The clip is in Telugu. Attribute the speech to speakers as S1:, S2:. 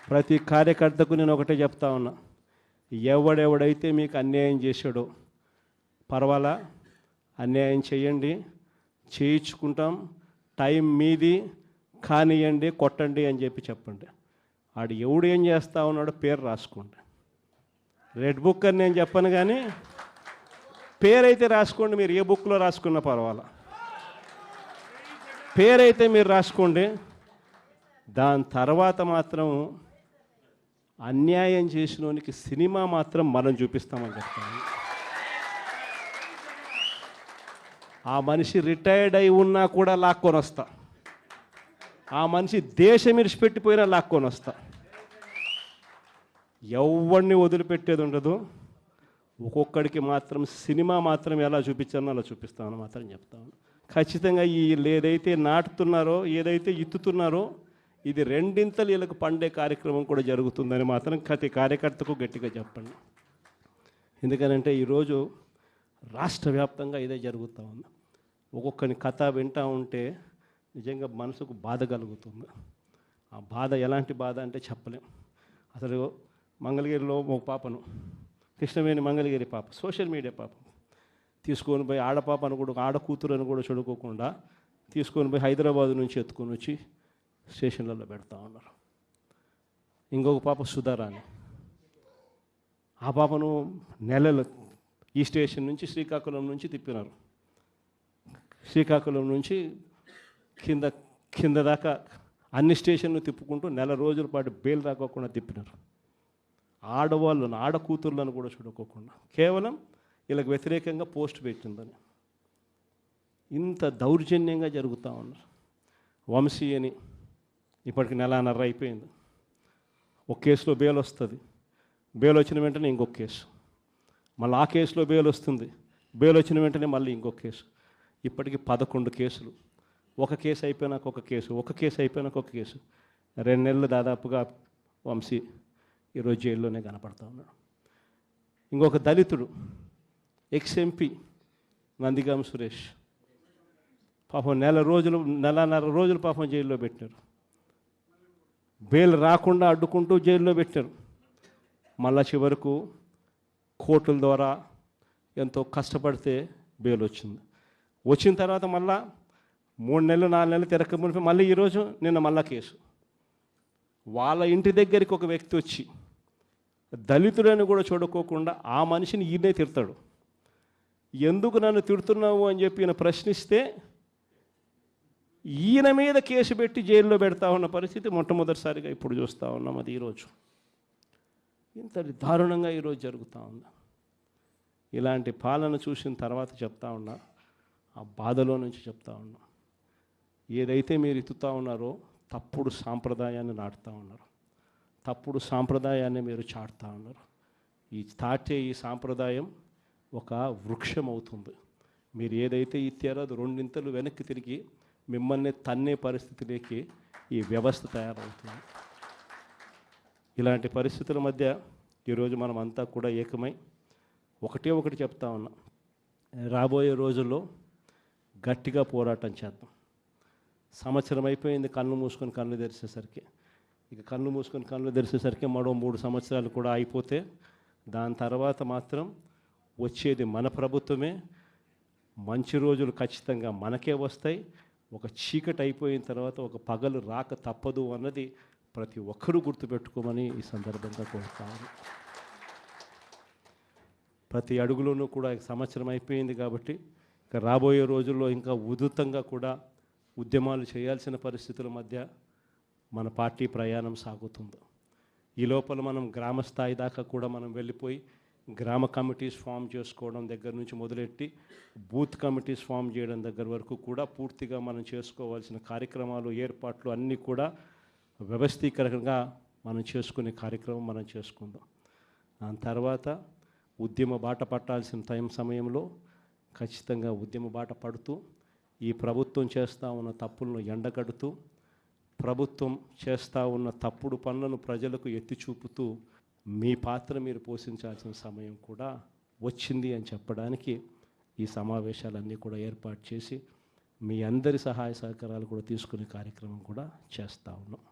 S1: ప్రతి కార్యకర్తకు నేను ఒకటే చెప్తా ఉన్నా, ఎవడెవడైతే మీకు అన్యాయం చేశాడో పర్వాలా, అన్యాయం చేయండి, చేయించుకుంటాం, టైం మీది, కానియండి, కొట్టండి అని చెప్పండి. ఆడు ఎవడు ఏం చేస్తా ఉన్నాడో పేరు రాసుకోండి. రెడ్ బుక్ అని నేను చెప్పను, కానీ పేరైతే రాసుకోండి. మీరు ఏ బుక్లో రాసుకున్నా పర్వాలా, పేరైతే మీరు రాసుకోండి. దాని తర్వాత మాత్రం అన్యాయం చేసినోనికి సినిమా మాత్రం మనం చూపిస్తామని చెప్తాను. ఆ మనిషి రిటైర్డ్ అయి ఉన్నా కూడా లాక్కొని వస్తా, ఆ మనిషి దేశం విడిచిపెట్టిపోయినా లాక్కొని వస్తా. ఎవరిని వదిలిపెట్టేది ఉండదు. ఒక్కొక్కడికి మాత్రం సినిమా మాత్రం ఎలా చూపించానో అలా చూపిస్తామని మాత్రం చెప్తాను. ఖచ్చితంగా ఏదైతే నాటుతున్నారో, ఏదైతే ఇత్తుతున్నారో, ఇది రెండింతలు వీళ్ళకు పండే కార్యక్రమం కూడా జరుగుతుందని మాత్రం ప్రతి కార్యకర్తకు గట్టిగా చెప్పండి. ఎందుకనంటే ఈరోజు రాష్ట్ర వ్యాప్తంగా ఇదే జరుగుతూ ఉంది. ఒక్కొక్కని కథ వింటూ ఉంటే నిజంగా మనసుకు బాధ కలుగుతుంది. ఆ బాధ ఎలాంటి బాధ అంటే చెప్పలేం. అసలు మంగళగిరిలో ఒక పాపను, కృష్ణవేణి మంగళగిరి పాప, సోషల్ మీడియా పాప తీసుకొని పోయి, ఆడపాపను కూడా, ఆడకూతురు అని కూడా చూడుకోకుండా తీసుకొని పోయి హైదరాబాద్ నుంచి ఎత్తుకొని వచ్చి స్టేషన్లలో పెడతా ఉన్నారు. ఇంకొక పాప సుధారాణి, ఆ పాపను నెలలు ఈ స్టేషన్ నుంచి శ్రీకాకుళం నుంచి తిప్పినారు. శ్రీకాకుళం నుంచి కింద దాకా అన్ని స్టేషన్లు తిప్పుకుంటూ నెల రోజుల పాటు బెయిల్ రాకోకుండా తిప్పినారు. ఆడవాళ్ళను, ఆడకూతుర్లను కూడా చూడుకోకుండా కేవలం వీళ్ళకి వ్యతిరేకంగా పోస్ట్ పెట్టిందని ఇంత దౌర్జన్యంగా జరుగుతూ ఉన్నారు. వంశీ అని ఇప్పటికి నెలన్నర అయిపోయింది. ఒక కేసులో బెయిల్ వస్తుంది, బెయిల్ వచ్చిన వెంటనే ఇంకొక కేసు, మళ్ళీ ఆ కేసులో బెయిల్ వస్తుంది, బెయిల్ వచ్చిన వెంటనే మళ్ళీ ఇంకొక కేసు. ఇప్పటికి 11 కేసులు. ఒక కేసు అయిపోయినాక ఒక కేసు, ఒక కేసు అయిపోయినాక ఒక కేసు. 2 నెలలు దాదాపుగా వంశీ ఈరోజు జైల్లోనే కనపడతా ఉన్నాడు. ఇంకొక దళితుడు ఎక్స్ఎంపీ నందిగామ సురేష్ పాపం నెలన్నర రోజులు పాపం జైల్లో పెట్టారు. బెయిల్ రాకుండా అడ్డుకుంటూ జైల్లో పెట్టారు. మళ్ళా చివరకు కోర్టుల ద్వారా ఎంతో కష్టపడితే బెయిల్ వచ్చింది. వచ్చిన తర్వాత మళ్ళా 3 నెలలు 4 నెలలు తిరగకపోతే మళ్ళీ ఈరోజు నిన్న మళ్ళా కేసు. వాళ్ళ ఇంటి దగ్గరికి ఒక వ్యక్తి వచ్చి దళితుడని కూడా చూడుకోకుండా ఆ మనిషిని ఈయనే తిడతాడు. ఎందుకు నన్ను తిడుతున్నావు అని చెప్పి ఈయన ప్రశ్నిస్తే ఈయన మీద కేసు పెట్టి జైల్లో పెడతా ఉన్న పరిస్థితి మొట్టమొదటిసారిగా ఇప్పుడు చూస్తూ ఉన్నాం. అది ఈరోజు ఇంత దారుణంగా ఈరోజు జరుగుతూ ఉంది. ఇలాంటి పాలన చూసిన తర్వాత చెప్తా ఉన్నా, ఆ బాధలో నుంచి చెప్తా ఉన్నా, ఏదైతే మీరు ఎత్తుతూ ఉన్నారో తప్పుడు సాంప్రదాయాన్ని నాటుతూ ఉన్నారు, తప్పుడు సాంప్రదాయాన్ని మీరు చాటుతూ ఉన్నారు. ఈ సాంప్రదాయం ఒక వృక్షం అవుతుంది. మీరు ఏదైతే ఇచ్చారో అది 2 ఇంతలు వెనక్కి తిరిగి మిమ్మల్ని తన్నే పరిస్థితిలోకి ఈ వ్యవస్థ తయారవుతుంది. ఇలాంటి పరిస్థితుల మధ్య ఈరోజు మనం అంతా కూడా ఏకమై ఒకటి చెప్తా ఉన్నాం, రాబోయే రోజుల్లో గట్టిగా పోరాటం చేద్దాం. సంవత్సరం అయిపోయింది కళ్ళు మూసుకొని కళ్ళు తెరిచేసరికి. ఇక కళ్ళు మూసుకొని కళ్ళు తెరిచేసరికి మరో 3 సంవత్సరాలు కూడా అయిపోతే దాని తర్వాత మాత్రం వచ్చేది మన ప్రభుత్వమే. మంచి రోజులు ఖచ్చితంగా మనకే వస్తాయి. ఒక చీకటి అయిపోయిన తర్వాత ఒక పగలు రాక తప్పదు అన్నది ప్రతి ఒక్కరూ గుర్తుపెట్టుకోమని ఈ సందర్భంగా కోరుతాను. ప్రతి అడుగులోనూ కూడా సంవత్సరం అయిపోయింది కాబట్టి ఇక రాబోయే రోజుల్లో ఇంకా ఉధృతంగా కూడా ఉద్యమాలు చేయాల్సిన పరిస్థితుల మధ్య మన పార్టీ ప్రయాణం సాగుతుంది. ఈ లోపల మనం గ్రామ స్థాయి దాకా కూడా మనం వెళ్ళిపోయి గ్రామ కమిటీస్ ఫామ్ చేసుకోవడం దగ్గర నుంచి మొదలెట్టి బూత్ కమిటీస్ ఫామ్ చేయడం దగ్గర వరకు కూడా పూర్తిగా మనం చేసుకోవాల్సిన కార్యక్రమాలు, ఏర్పాట్లు అన్నీ కూడా వ్యవస్థీకరణగా మనం చేసుకునే కార్యక్రమం మనం చేసుకుందాం. దాని తర్వాత ఉద్యమ బాట పట్టాల్సిన సమయంలో ఖచ్చితంగా ఉద్యమ బాట పడుతూ ఈ ప్రభుత్వం చేస్తూ ఉన్న తప్పులను ఎండగడుతూ, ప్రభుత్వం చేస్తూ ఉన్న తప్పుడు పనులను ప్రజలకు ఎత్తి చూపుతూ మీ పాత్ర మీరు పోషించాల్సిన సమయం కూడా వచ్చింది అని చెప్పడానికి ఈ సమావేశాలన్నీ కూడా ఏర్పాటు చేసి మీ అందరి సహాయ సహకారాలు కూడా తీసుకునే కార్యక్రమం కూడా చేస్తూ ఉన్నాం.